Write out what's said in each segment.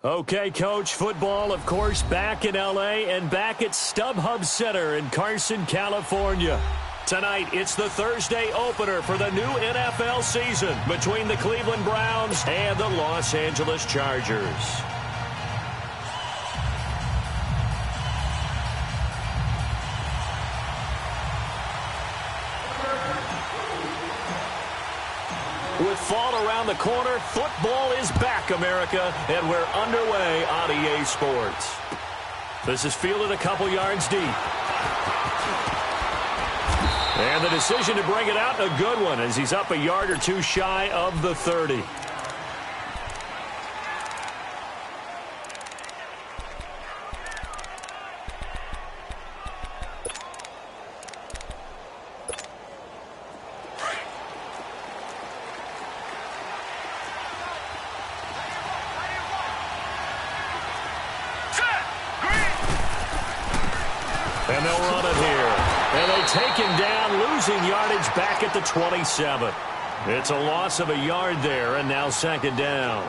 Okay, Coach, football, of course, back in L.A. and back at StubHub Center in Carson, California. Tonight, it's the Thursday opener for the new NFL season between the Cleveland Browns and the Los Angeles Chargers. With fall around the corner, football is back, America, and we're underway on EA Sports. This is fielded a couple yards deep. And the decision to bring it out, a good one, as he's up a yard or two shy of the 30. And they'll run it here. And they take him down, losing yardage back at the 27. It's a loss of a yard there, and now second down.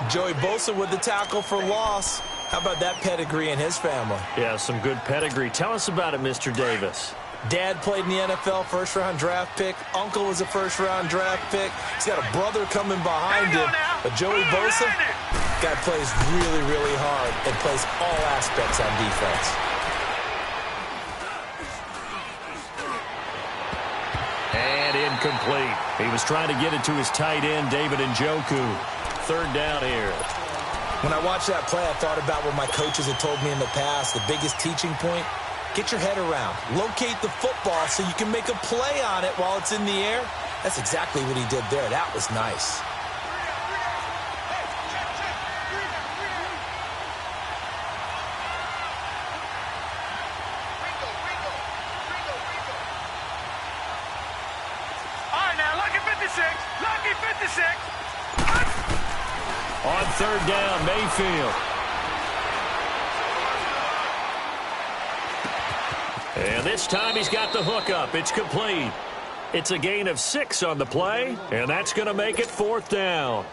Joey Bosa with the tackle for loss. How about that pedigree in his family? Yeah, some good pedigree. Tell us about it, Mr. Davis. Dad played in the NFL, first-round draft pick. Uncle was a first-round draft pick. He's got a brother coming behind him. But Joey Bosa, guy plays really, really hard and plays all aspects on defense. And incomplete. He was trying to get it to his tight end, David Njoku. Third down here. When I watched that play, I thought about what my coaches had told me in the past. The biggest teaching point, get your head around. Locate the football so you can make a play on it while it's in the air. That's exactly what he did there. That was nice. On third down, Mayfield. And this time he's got the hook up. It's complete. It's a gain of 6 on the play, and that's going to make it fourth down.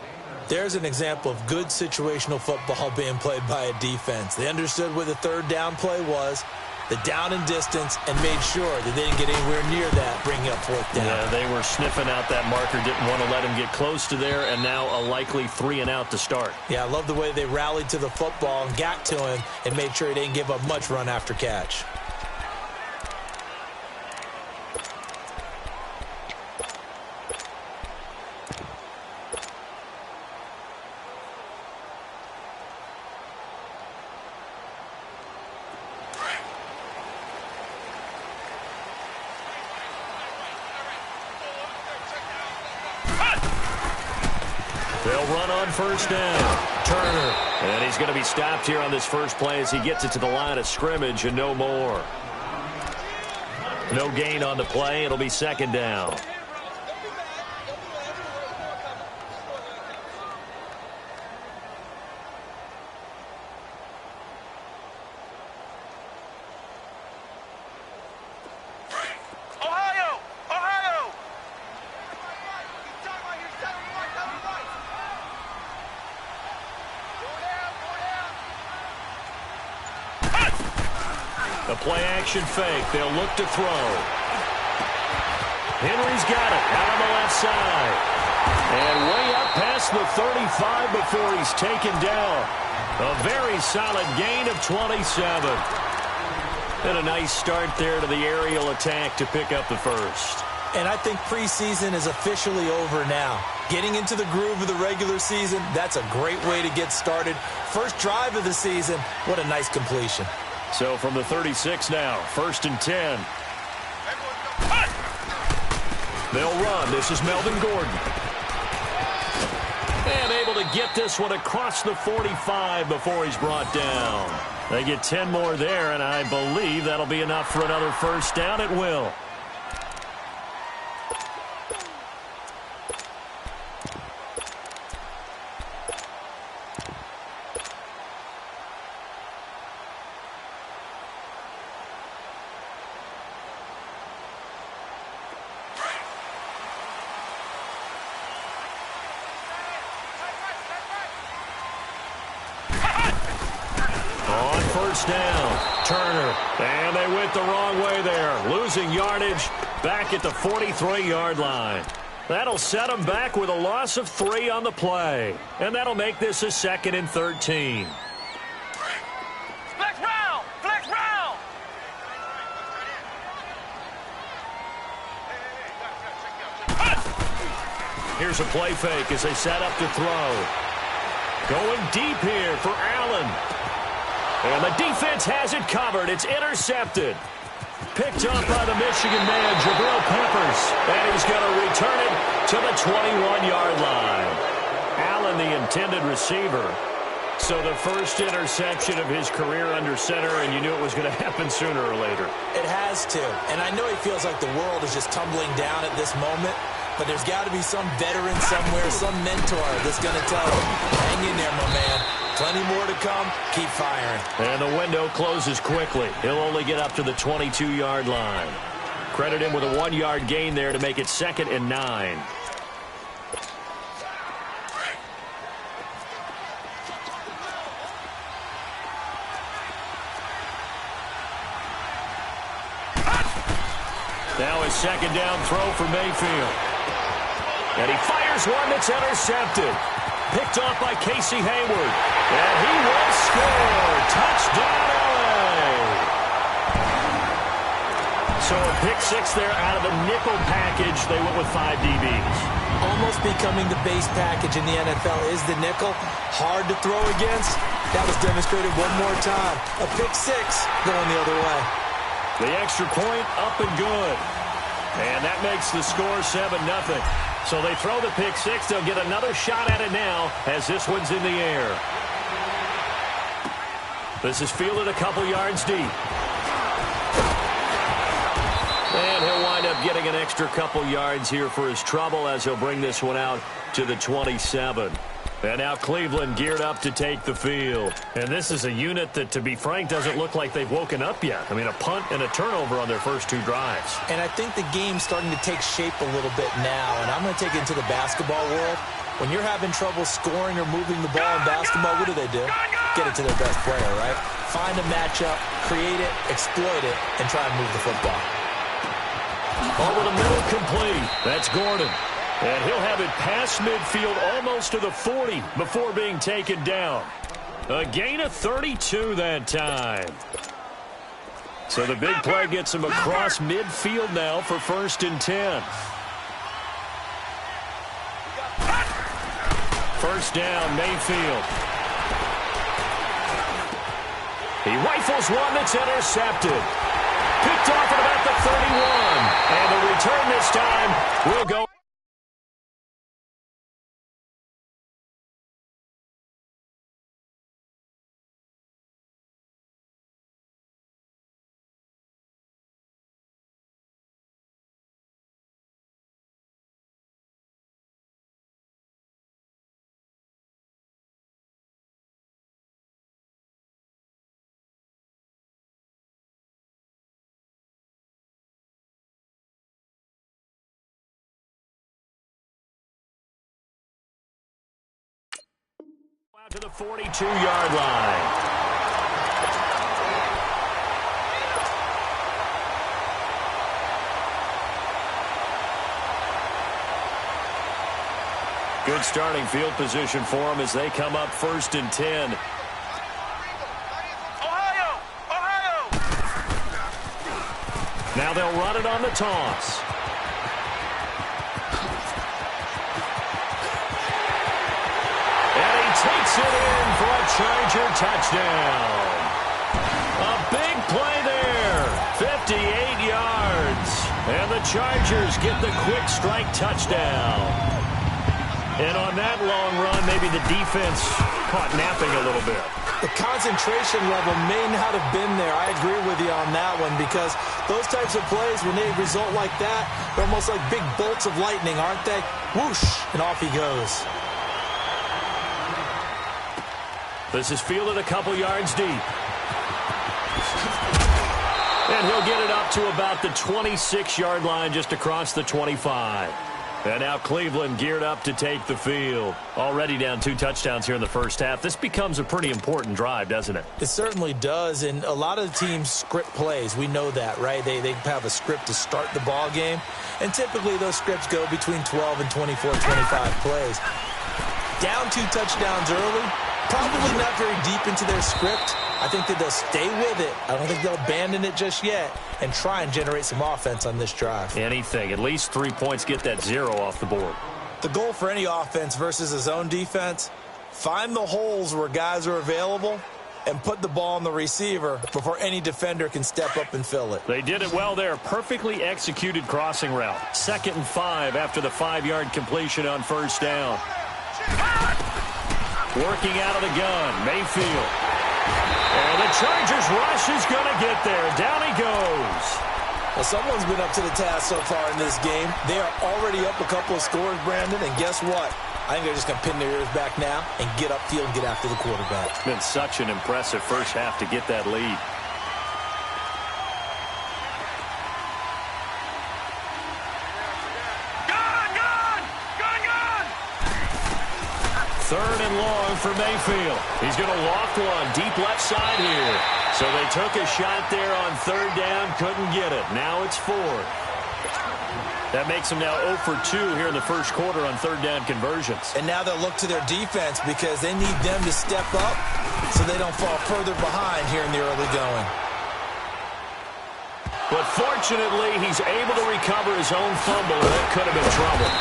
There's an example of good situational football being played by a defense. They understood where the third down play was, the down and distance, and made sure that they didn't get anywhere near that, bringing up fourth down. Yeah, they were sniffing out that marker, didn't want to let him get close to there, and now a likely 3-and-out to start. Yeah, I love the way they rallied to the football and got to him and made sure he didn't give up much run after catch. They'll run on first down. Turner. And he's going to be stopped here on this first play as he gets it to the line of scrimmage and no more. No gain on the play. It'll be second down. The play-action fake. They'll look to throw. Henry's got it out on the left side. And way up past the 35 before he's taken down. A very solid gain of 27. And a nice start there to the aerial attack to pick up the first. And I think preseason is officially over now. Getting into the groove of the regular season, that's a great way to get started. First drive of the season, what a nice completion. So from the 36 now, first and 10. They'll run. This is Melvin Gordon. And able to get this one across the 45 before he's brought down. They get 10 more there, and I believe that'll be enough for another first down. It will. On first down, Turner. And they went the wrong way there. Losing yardage back at the 43-yard line. That'll set them back with a loss of 3 on the play. And that'll make this a 2nd and 13. Flex round! Flex round! Here's a play fake as they set up to throw. Going deep here for Allen. And the defense has it covered. It's intercepted. Picked up by the Michigan man, Jabril Peppers. And he's going to return it to the 21-yard line. Allen, the intended receiver. So the first interception of his career under center, and you knew it was going to happen sooner or later. It has to. And I know he feels like the world is just tumbling down at this moment. But there's got to be some veteran somewhere, some mentor that's going to tell him, hang in there, my man. Plenty more to come. Keep firing. And the window closes quickly. He'll only get up to the 22-yard line. Credit him with a 1-yard gain there to make it 2nd and 9. Now his 2nd down throw for Mayfield. And he fires one that's intercepted. Picked off by Casey Hayward. And he will score. Touchdown, LA. So a pick 6 there out of the nickel package. They went with 5 DBs. Almost becoming the base package in the NFL is the nickel. Hard to throw against. That was demonstrated one more time. A pick 6 going the other way. The extra point up and good. And that makes the score 7-0. So they throw the pick 6. They'll get another shot at it now as this one's in the air. This is fielded a couple yards deep. And he'll wind up getting an extra couple yards here for his trouble as he'll bring this one out to the 27. And now Cleveland geared up to take the field. And this is a unit that, to be frank, doesn't look like they've woken up yet. I mean, a punt and a turnover on their first 2 drives. And I think the game's starting to take shape a little bit now. And I'm going to take it into the basketball world. When you're having trouble scoring or moving the ball in basketball, what do? Get it to their best player, right? Find a matchup, create it, exploit it, and try and move the football. Over the middle, complete. That's Gordon. And he'll have it past midfield almost to the 40 before being taken down. A gain of 32 that time. So the big play gets him across midfield now for 1st and 10. First down, Mayfield. He rifles one that's intercepted. Picked off at about the 31. And the return this time will go. Out to the 42-yard line. Good starting field position for them as they come up 1st and 10. Ohio! Ohio! Now they'll run it on the toss. Takes it in for a Charger touchdown. A big play there. 58 yards. And the Chargers get the quick strike touchdown. And on that long run, maybe the defense caught napping a little bit. The concentration level may not have been there. I agree with you on that one because those types of plays, when they result like that, they're almost like big bolts of lightning, aren't they? Whoosh, and off he goes. This is fielded a couple yards deep. And he'll get it up to about the 26-yard line just across the 25. And now Cleveland geared up to take the field. Already down 2 touchdowns here in the first half. This becomes a pretty important drive, doesn't it? It certainly does, and a lot of the teams script plays. We know that, right? They have a script to start the ball game, and typically those scripts go between 12 and 24, 25 plays. Down 2 touchdowns early, probably not very deep into their script. I think that they'll stay with it. I don't think they'll abandon it just yet and try and generate some offense on this drive. Anything. At least 3 points, get that 0 off the board. The goal for any offense versus a zone defense, find the holes where guys are available and put the ball on the receiver before any defender can step up and fill it. They did it well there. Perfectly executed crossing route. 2nd and 5 after the 5-yard completion on first down. Working out of the gun, Mayfield. And the Chargers rush is going to get there. Down he goes. Well, someone's been up to the task so far in this game. They are already up a couple of scores, Brandon, and guess what? I think they're just going to pin their ears back now and get upfield and get after the quarterback. It's been such an impressive first half to get that lead. Third and long for Mayfield. He's going to loft one deep left side here. So they took a shot there on 3rd down, couldn't get it. Now it's 4th. That makes them now 0 for 2 here in the first quarter on 3rd down conversions. And now they'll look to their defense because they need them to step up so they don't fall further behind here in the early going. But fortunately, he's able to recover his own fumble, and that could have been trouble.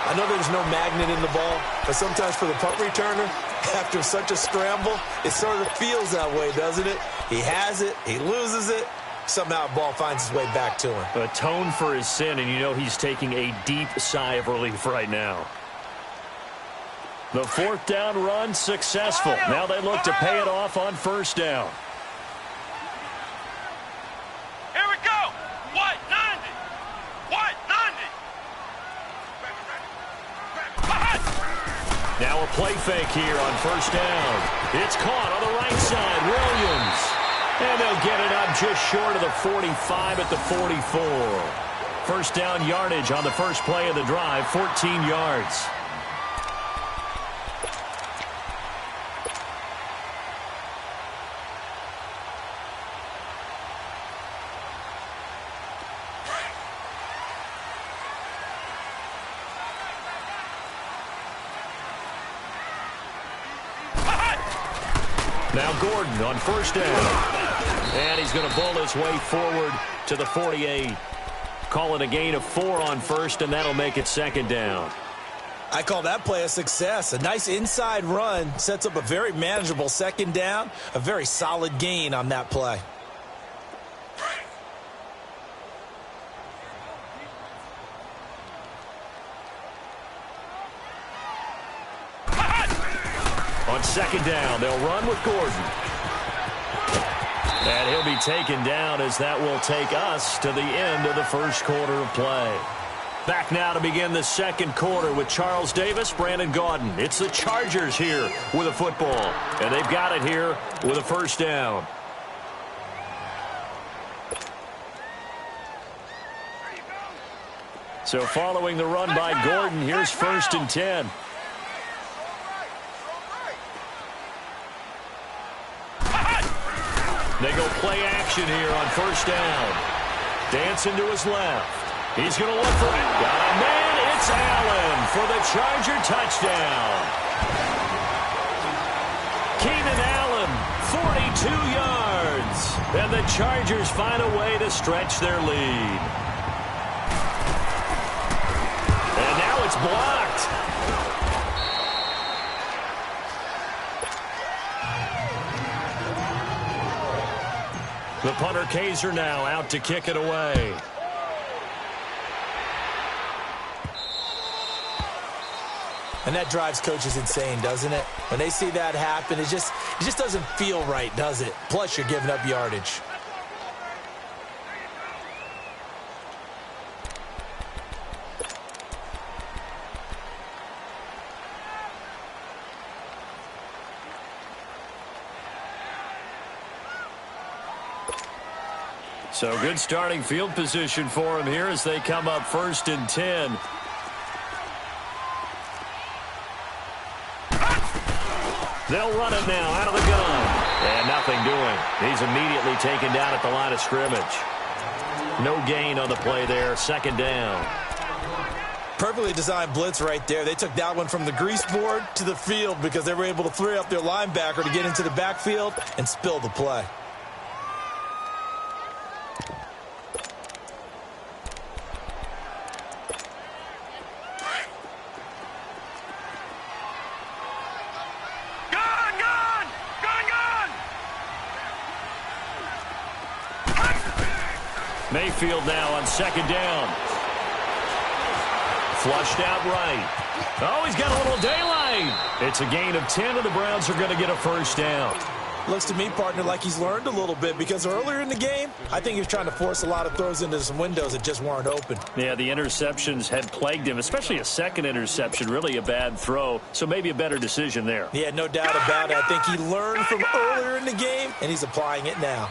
I know there's no magnet in the ball, but sometimes for the punt returner, after such a scramble, it sort of feels that way, doesn't it? He has it, he loses it, somehow the ball finds its way back to him. Atone for his sin, and you know he's taking a deep sigh of relief right now. The 4th down run successful. Now they look to pay it off on first down. Here we go. What? 90. What? 90. Now a play fake here on first down. It's caught on the right side. Williams. And they'll get it up just short of the 45 at the 44. First down yardage on the first play of the drive, 14 yards. Now Gordon on first down. And he's going to bull his way forward to the 48. Call it a gain of 4 on first, and that'll make it 2nd down. I call that play a success. A nice inside run sets up a very manageable 2nd down. A very solid gain on that play. On 2nd down, they'll run with Gordon. And he'll be taken down as that will take us to the end of the first quarter of play. Back now to begin the second quarter with Charles Davis, Brandon Gaudin. It's the Chargers here with a football. And they've got it here with a first down. So following the run by Gordon, here's 1st and 10. They go play action here on first down. Dancing to his left. He's going to look for it. Got a man. It's Allen for the Charger touchdown. Keenan Allen, 42 yards. And the Chargers find a way to stretch their lead. And now it's blocked. The punter Kaiser now out to kick it away. And that drives coaches insane, doesn't it? When they see that happen, it just doesn't feel right, does it? Plus, you're giving up yardage. So good starting field position for him here as they come up 1st and 10. They'll run it now out of the gun. And nothing doing. He's immediately taken down at the line of scrimmage. No gain on the play there. 2nd down. Perfectly designed blitz right there. They took that one from the grease board to the field because they were able to free up their linebacker to get into the backfield and spill the play. Mayfield now on 2nd down. Flushed out right. Oh, he's got a little daylight. It's a gain of 10, and the Browns are going to get a 1st down. Looks to me, partner, like he's learned a little bit because earlier in the game, I think he was trying to force a lot of throws into some windows that just weren't open. Yeah, the interceptions had plagued him, especially a second interception, really a bad throw, so maybe a better decision there. Yeah, no doubt about it. I think he learned from earlier in the game, and he's applying it now.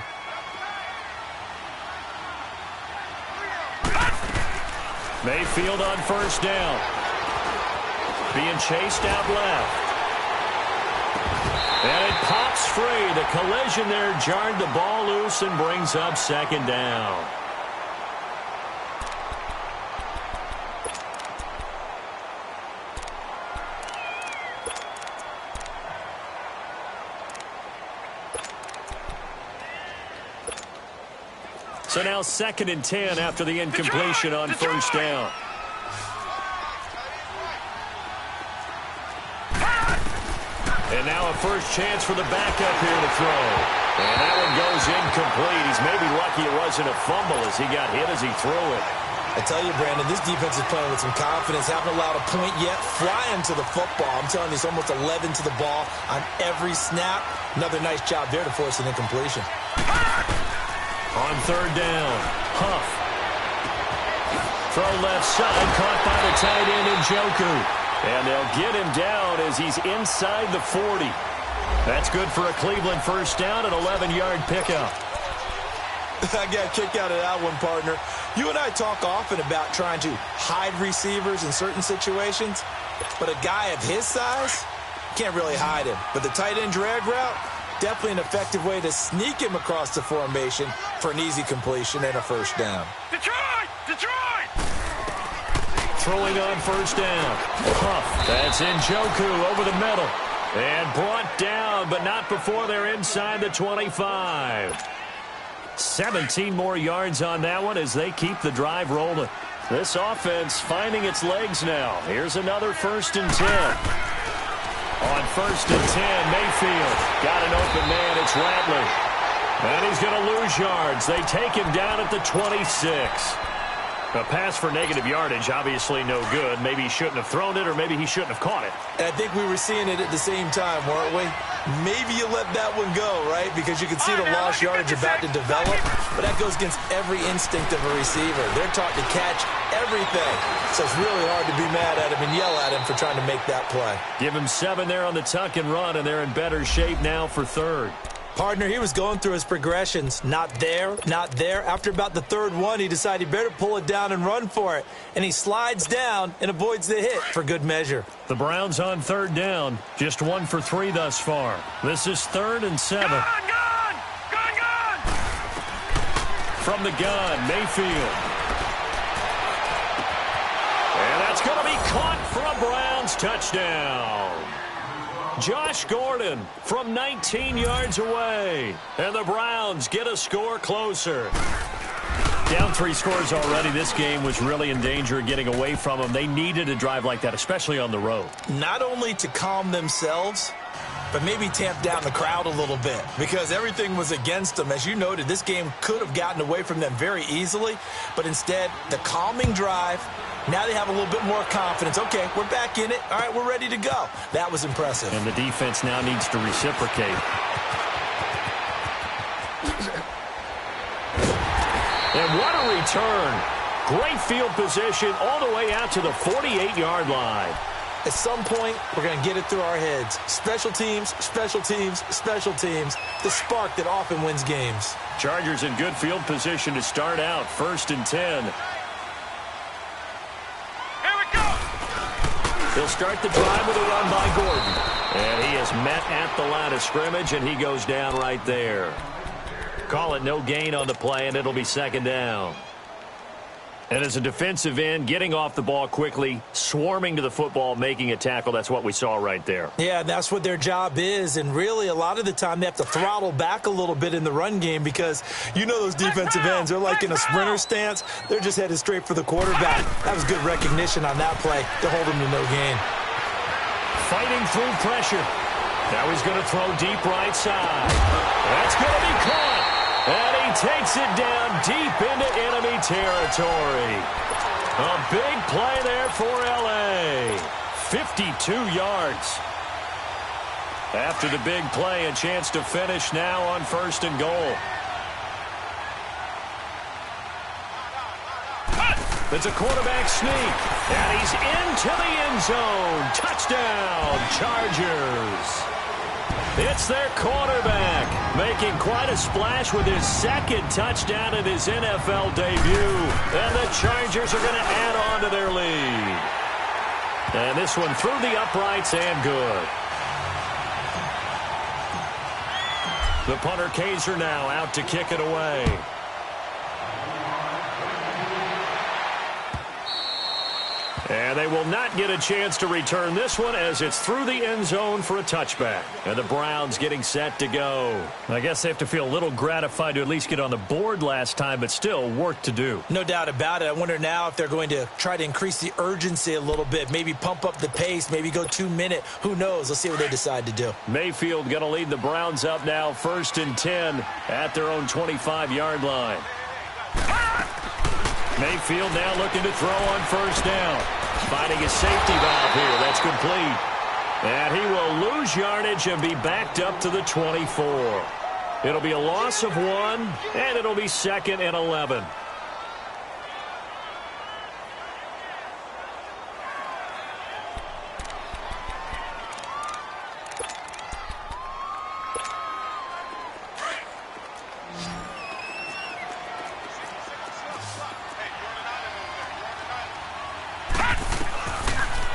Mayfield on 1st down. Being chased out left. And it pops free. The collision there jarred the ball loose and brings up 2nd down. So now 2nd and 10 after the incompletion on 1st down. And now a first chance for the backup here to throw. And that one goes incomplete. He's maybe lucky it wasn't a fumble as he got hit as he threw it. I tell you, Brandon, this defense is playing with some confidence. Haven't allowed a point yet. Flying to the football. I'm telling you, it's almost 11 to the ball on every snap. Another nice job there to force an incompletion. On 3rd down, Huff. Throw left side, caught by the tight end Njoku. And they'll get him down as he's inside the 40. That's good for a Cleveland 1st down, an 11-yard pickup. I got a kick out of that one, partner. You and I talk often about trying to hide receivers in certain situations, but a guy of his size can't really hide him. But the tight end drag route, definitely an effective way to sneak him across the formation for an easy completion and a 1st down. Detroit! Detroit! Throwing on 1st down. Huff. That's Njoku over the middle. And brought down, but not before they're inside the 25. 17 more yards on that one as they keep the drive rolling. This offense finding its legs now. Here's another 1st and 10. On 1st and 10, Mayfield got an open man. It's Rattler. And he's going to lose yards. They take him down at the 26. A pass for negative yardage, obviously no good. Maybe he shouldn't have thrown it, or maybe he shouldn't have caught it. And I think we were seeing it at the same time, weren't we? Maybe you let that one go, right? Because you can see the lost yardage about to develop. But that goes against every instinct of a receiver. They're taught to catch everything. So it's really hard to be mad at him and yell at him for trying to make that play. Give him 7 there on the tuck and run, and they're in better shape now for 3rd. Partner, he was going through his progressions. Not there, not there. After about the 3rd one, he decided he better pull it down and run for it. And he slides down and avoids the hit for good measure. The Browns on 3rd down. Just 1 for 3 thus far. This is 3rd and 7. Gun! Gun! Gun! Gun! From the gun, Mayfield. And that's going to be caught for a Browns touchdown. Josh Gordon from 19 yards away. And the Browns get a score closer. Down 3 scores already. This game was really in danger of getting away from them. They needed a drive like that, especially on the road. Not only to calm themselves, but maybe tamp down the crowd a little bit because everything was against them. As you noted, this game could have gotten away from them very easily, but instead, the calming drive. Now they have a little bit more confidence. Okay, we're back in it. All right, we're ready to go. That was impressive. And the defense now needs to reciprocate. And what a return. Great field position all the way out to the 48-yard line. At some point, we're going to get it through our heads. Special teams, special teams, special teams. The spark that often wins games. Chargers in good field position to start out. 1st and 10. Here we go. He'll start the drive with a run by Gordon. And he is met at the line of scrimmage, and he goes down right there. Call it no gain on the play, and it'll be 2nd down. And as a defensive end, getting off the ball quickly, swarming to the football, making a tackle, that's what we saw right there. Yeah, that's what their job is. And really, a lot of the time, they have to throttle back a little bit in the run game because you know those defensive ends, they're like in a sprinter stance. They're just headed straight for the quarterback. That was good recognition on that play to hold him to no gain. Fighting through pressure. Now he's going to throw deep right side. That's going to be caught. And he takes it down deep into enemy territory. A big play there for L.A. 52 yards. After the big play, a chance to finish now on 1st and goal. It's a quarterback sneak. And he's into the end zone. Touchdown, Chargers. It's their quarterback making quite a splash with his 2nd touchdown in his NFL debut. And the Chargers are going to add on to their lead. And this one through the uprights and good. The punter Kaiser now out to kick it away. And they will not get a chance to return this one as it's through the end zone for a touchback. And the Browns getting set to go. I guess they have to feel a little gratified to at least get on the board last time, but still work to do. No doubt about it. I wonder now if they're going to try to increase the urgency a little bit, maybe pump up the pace, maybe go 2-minute. Who knows? Let's see what they decide to do. Mayfield going to lead the Browns up now 1st and 10 at their own 25-yard line. Mayfield now looking to throw on 1st down. Finding his safety valve here. That's complete. And he will lose yardage and be backed up to the 24. It'll be a loss of 1, and it'll be 2nd and 11.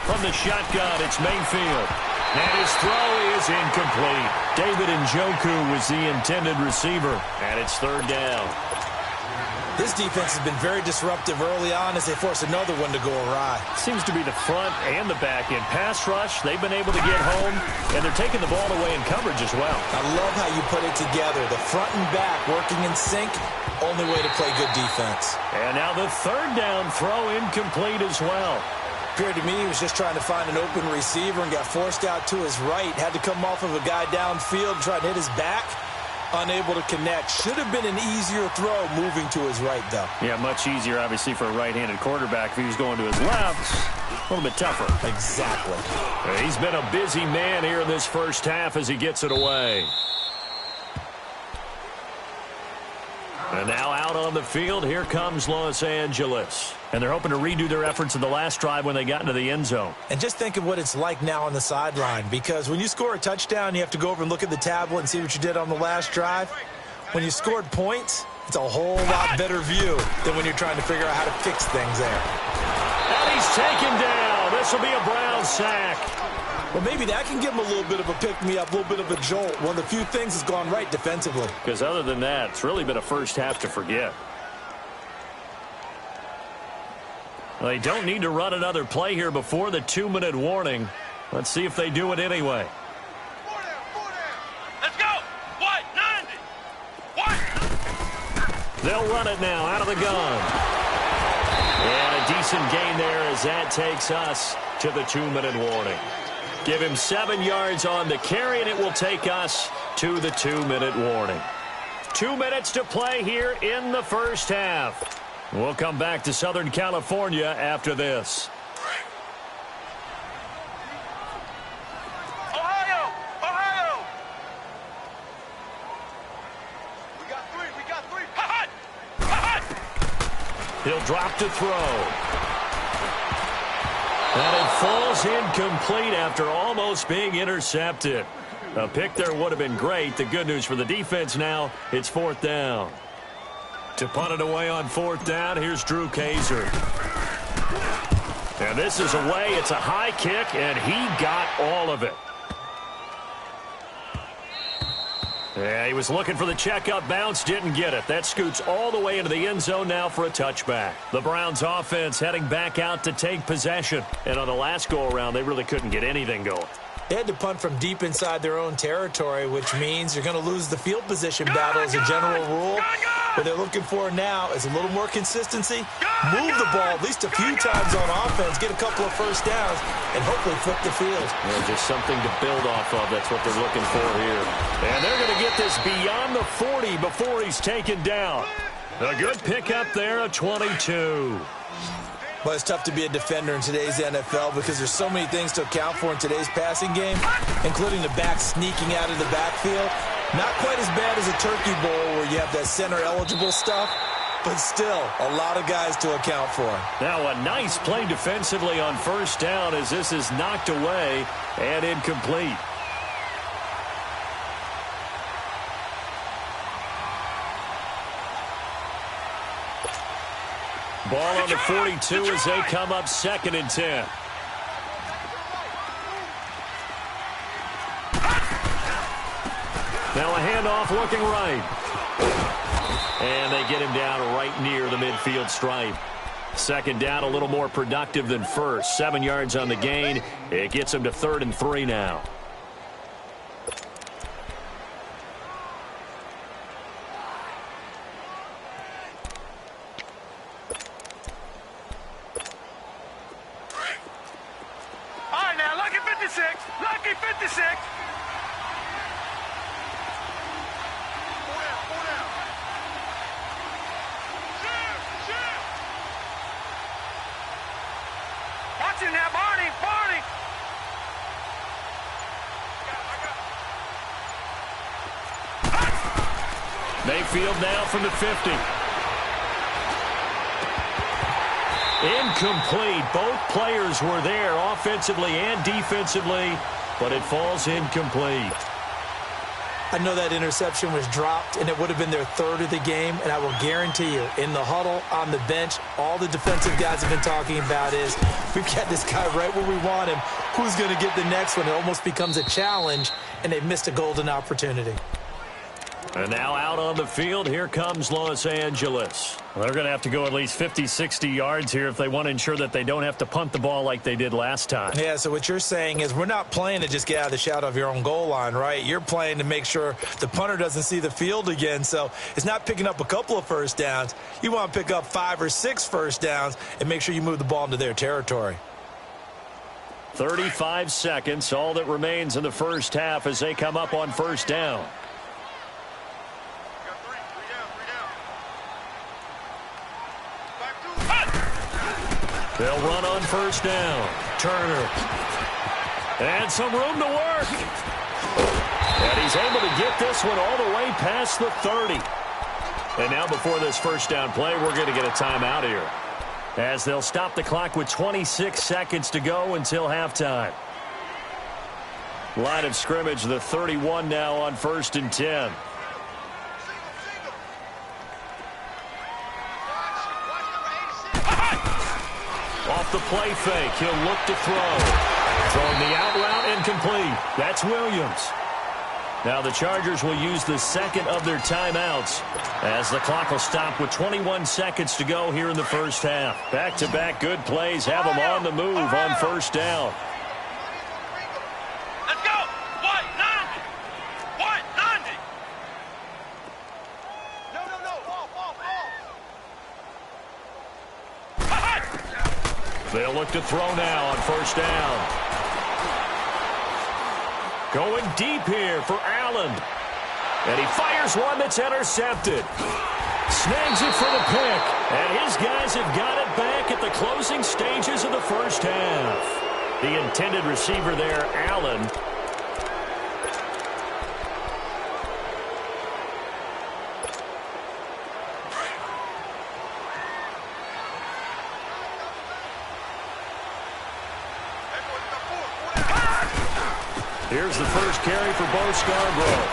From the shotgun, it's Mayfield. And his throw is incomplete. David Njoku was the intended receiver. And it's 3rd down. This defense has been very disruptive early on as they force another one to go awry. Seems to be the front and the back end. Pass rush, they've been able to get home, and they're taking the ball away in coverage as well. I love how you put it together. The front and back working in sync, only way to play good defense. And now the 3rd down throw incomplete as well. Appeared to me he was just trying to find an open receiver and got forced out to his right. Had to come off of a guy downfield, try to hit his back. Unable to connect. Should have been an easier throw moving to his right, though. Yeah, much easier, obviously, for a right-handed quarterback. If he was going to his left, a little bit tougher. Exactly. He's been a busy man here in this 1st half as he gets it away. And now out on the field, here comes Los Angeles. And they're hoping to redo their efforts in the last drive when they got into the end zone. And just think of what it's like now on the sideline, because when you score a touchdown, you have to go over and look at the tablet and see what you did on the last drive. When you scored points, it's a whole lot better view than when you're trying to figure out how to fix things there. And he's taken down. This will be a Brown sack. Well, maybe that can give him a little bit of a pick-me-up, a little bit of a jolt. One of the few things that's gone right defensively. Because other than that, it's really been a 1st half to forget. Well, they don't need to run another play here before the 2-minute warning. Let's see if they do it anyway. Let's go. What? 90. What? They'll run it now out of the gun. And a decent gain there as that takes us to the 2-minute warning. Give him 7 yards on the carry, and it will take us to the 2-minute warning. 2 minutes to play here in the 1st half. We'll come back to Southern California after this. Ohio! Ohio! We got three. Hot! Hot! He'll drop to throw. And it falls incomplete after almost being intercepted. A pick there would have been great. The good news for the defense now, it's 4th down. To punt it away on 4th down, here's Drew Kaiser. And this is away. It's a high kick, and he got all of it. Yeah, he was looking for the checkup bounce, didn't get it. That scoots all the way into the end zone now for a touchback. The Browns offense heading back out to take possession. And on the last go-around, they really couldn't get anything going. They had to punt from deep inside their own territory, which means you're going to lose the field position battle as a general rule. What they're looking for now is a little more consistency, move the ball at least a few times on offense, get a couple of first downs, and hopefully flip the field. Yeah, just something to build off of. That's what they're looking for here. And they're going to get this beyond the 40 before he's taken down. A good pickup there, a 22. Well, it's tough to be a defender in today's NFL because there's so many things to account for in today's passing game, including the back sneaking out of the backfield. Not quite as bad as a turkey bowl where you have that center-eligible stuff, but still a lot of guys to account for. Now a nice play defensively on 1st down as this is knocked away and incomplete. Ball on the 42 as they come up 2nd and 10. Now a handoff looking right. And they get him down right near the midfield stripe. 2nd down, a little more productive than 1st. 7 yards on the gain. It gets him to 3rd and 3 now. Lucky 56. Watch him now, Barney. Barney. Mayfield now from the 50. Incomplete. Both players were there offensively and defensively, but it falls incomplete. I know that interception was dropped, and it would have been their 3rd of the game, and I will guarantee you, in the huddle, on the bench, all the defensive guys have been talking about is, we've got this guy right where we want him. Who's going to get the next one? It almost becomes a challenge, and they've missed a golden opportunity. And now out on the field, here comes Los Angeles. Well, they're going to have to go at least 50, 60 yards here if they want to ensure that they don't have to punt the ball like they did last time. Yeah, so what you're saying is we're not playing to just get out of the shadow of your own goal line, right? You're playing to make sure the punter doesn't see the field again. So it's not picking up a couple of first downs. You want to pick up 5 or 6 first downs and make sure you move the ball into their territory. 35 seconds, all that remains in the first half as they come up on 1st down. They'll run on 1st down. Turner. And some room to work. And he's able to get this one all the way past the 30. And now before this 1st down play, we're going to get a timeout here, as they'll stop the clock with 26 seconds to go until halftime. Line of scrimmage, the 31 now on 1st and 10. Off the play fake, he'll look to throw. Throwing the out route incomplete. That's Williams. Now the Chargers will use the 2nd of their timeouts as the clock will stop with 21 seconds to go here in the first half. Back-to-back good plays have them on the move on 1st down. Let's go. What? 90. What? 90. No. Fall. They'll look to throw now on 1st down. Going deep here for Allen. And he fires one that's intercepted. Snags it for the pick. And his guys have got it back at the closing stages of the first half. The intended receiver there, Allen. Here's the first carry for Bo Scarborough.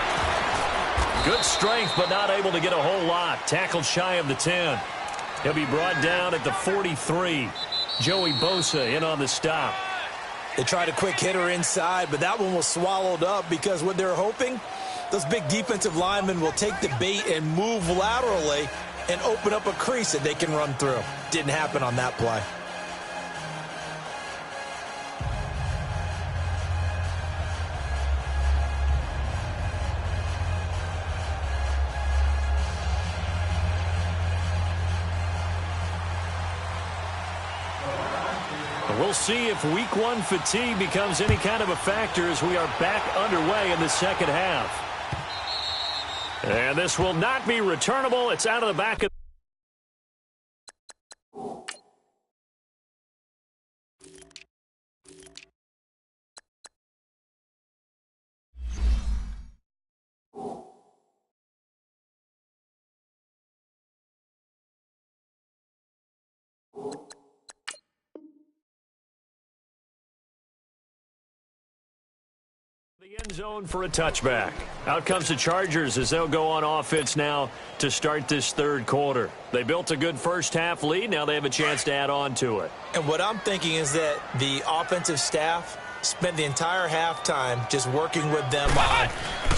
Good strength, but not able to get a whole lot. Tackled shy of the 10. He'll be brought down at the 43. Joey Bosa in on the stop. They tried a quick hitter inside, but that one was swallowed up because what they're hoping, those big defensive linemen will take the bait and move laterally and open up a crease that they can run through. Didn't happen on that play. We'll see if week 1 fatigue becomes any kind of a factor as we are back underway in the second half. And this will not be returnable. It's out of the back of the end zone for a touchback. Out comes the Chargers as they'll go on offense now to start this third quarter. They built a good first half lead. Now they have a chance to add on to it. And what I'm thinking is that the offensive staff spent the entire halftime just working with them on,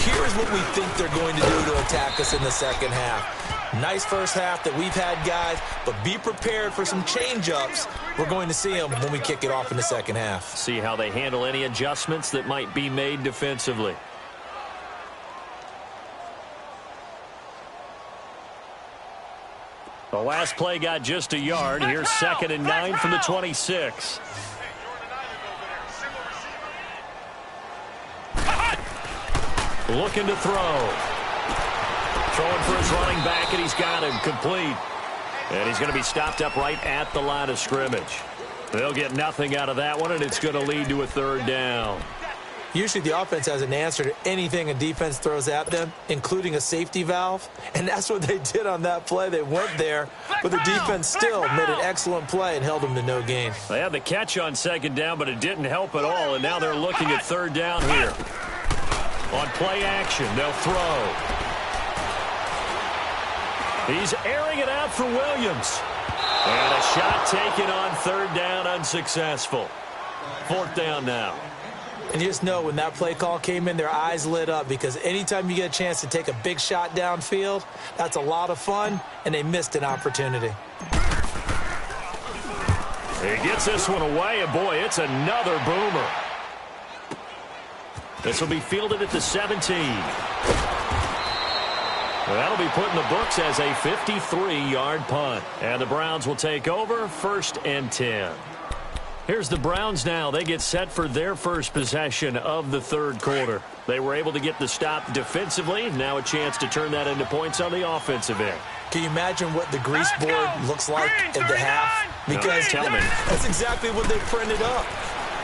here's what we think they're going to do to attack us in the second half. Nice first half that we've had, guys, but be prepared for some change-ups. We're going to see them when we kick it off in the second half. See how they handle any adjustments that might be made defensively. The last play got just a yard. Here's 2nd and 9 from the 26. Looking to throw. Throwing for his running back, and he's got him complete. And he's going to be stopped up right at the line of scrimmage. They'll get nothing out of that one, and it's going to lead to a third down. Usually the offense has an answer to anything a defense throws at them, including a safety valve. And that's what they did on that play. They went there, but the defense still made an excellent play and held them to no gain. They had the catch on 2nd down, but it didn't help at all. And now they're looking at 3rd down here. On play action, they'll throw. He's airing it out for Williams. And a shot taken on 3rd down, unsuccessful. 4th down now. And you just know when that play call came in, their eyes lit up because anytime you get a chance to take a big shot downfield, that's a lot of fun, and they missed an opportunity. He gets this one away, and boy, it's another boomer. This will be fielded at the 17. That'll be put in the books as a 53-yard punt. And the Browns will take over 1st and 10. Here's the Browns now. They get set for their first possession of the third quarter. They were able to get the stop defensively. Now a chance to turn that into points on the offensive end. Can you imagine what the grease board looks like at the half? Because tell me. That's exactly what they printed up.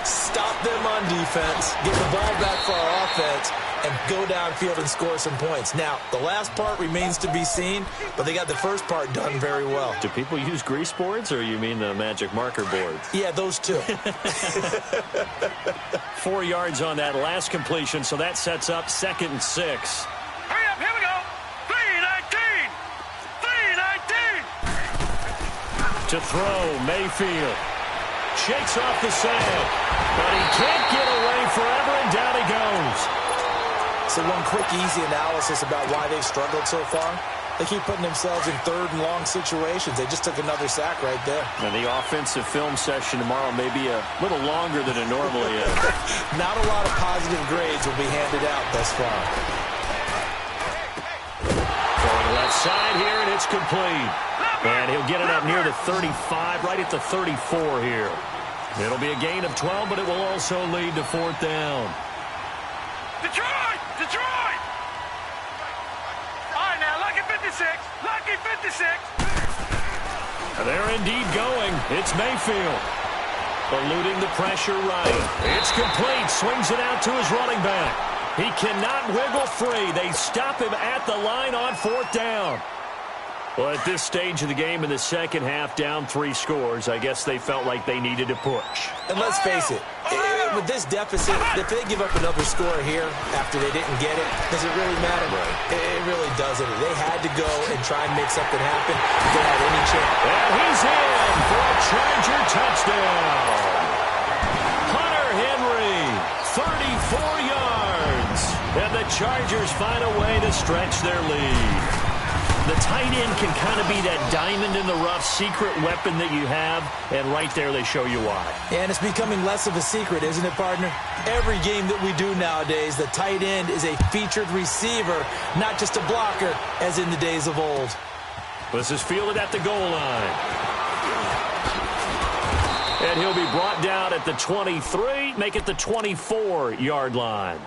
Stop them on defense, get the ball back for our offense, and go downfield and score some points. Now, the last part remains to be seen, but they got the first part done very well. Do people use grease boards, or you mean the magic marker boards? Yeah, those two. 4 yards on that last completion, so that sets up 2nd and 6. Hurry up, here we go. 3-19. 3-19. To throw, Mayfield. Shakes off the sand, but he can't get away forever, and down he goes. So one quick, easy analysis about why they've struggled so far. They keep putting themselves in 3rd and long situations. They just took another sack right there. And the offensive film session tomorrow may be a little longer than it normally is. Not a lot of positive grades will be handed out thus far. Going left side here, and it's complete. And he'll get it up near the 35, right at the 34 here. It'll be a gain of 12, but it will also lead to 4th down. Detroit! Detroit! All right, now, lucky 56. Lucky 56. They're indeed going. It's Mayfield. Eluding the pressure right. It's complete. Swings it out to his running back. He cannot wiggle free. They stop him at the line on 4th down. Well, at this stage of the game in the second half, down 3 scores, I guess they felt like they needed to push. And let's face it, with this deficit, if they give up another score here after they didn't get it, does it really matter? Right. It really doesn't. They had to go and try and make something happen if they had any chance. And he's in for a Charger touchdown. Hunter Henry, 34 yards. And the Chargers find a way to stretch their lead. The tight end can kind of be that diamond in the rough secret weapon that you have, and right there they show you why. And it's becoming less of a secret, isn't it, partner? Every game that we do nowadays, the tight end is a featured receiver, not just a blocker, as in the days of old. This is fielded at the goal line. And he'll be brought down at the 23, make it the 24-yard line.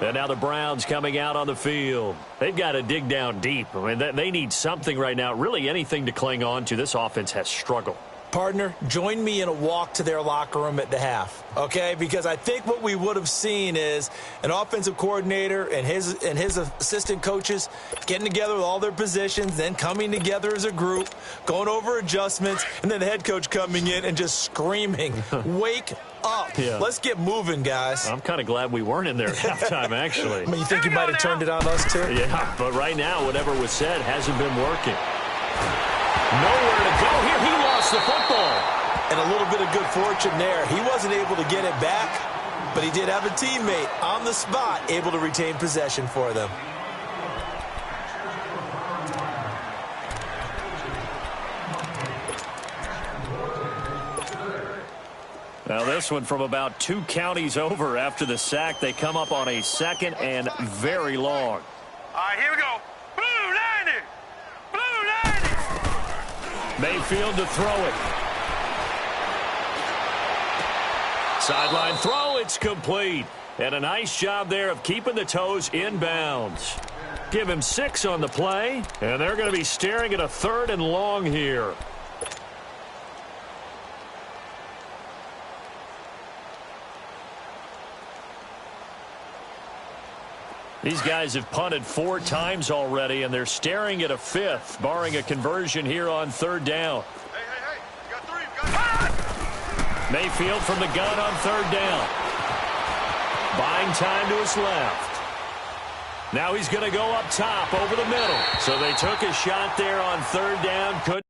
And now the Browns coming out on the field. They've got to dig down deep. I mean, they need something right now, really anything to cling on to. This offense has struggled. Partner, join me in a walk to their locker room at the half, okay? Because I think what we would have seen is an offensive coordinator and his assistant coaches getting together with all their positions, then coming together as a group, going over adjustments, and then the head coach coming in and just screaming, wake up. Yeah. Let's get moving, guys. I'm kind of glad we weren't in there at halftime, actually. I mean, you think you might have turned it on us, too? Yeah, but right now, whatever was said hasn't been working. Nowhere to go here. He lost the football. And a little bit of good fortune there. He wasn't able to get it back, but he did have a teammate on the spot able to retain possession for them. Now this one from about 2 counties over after the sack. They come up on a second and very long. All right, here we go. Blue 90. Blue 90. Mayfield to throw it. Sideline throw, it's complete. And a nice job there of keeping the toes inbounds. Give him 6 on the play, and they're going to be staring at a 3rd and long here. These guys have punted 4 times already, and they're staring at a 5th, barring a conversion here on 3rd down. Hey. You got 3. You got 5. Mayfield from the gun on 3rd down. Buying time to his left. Now he's going to go up top over the middle. So they took a shot there on 3rd down. Couldn't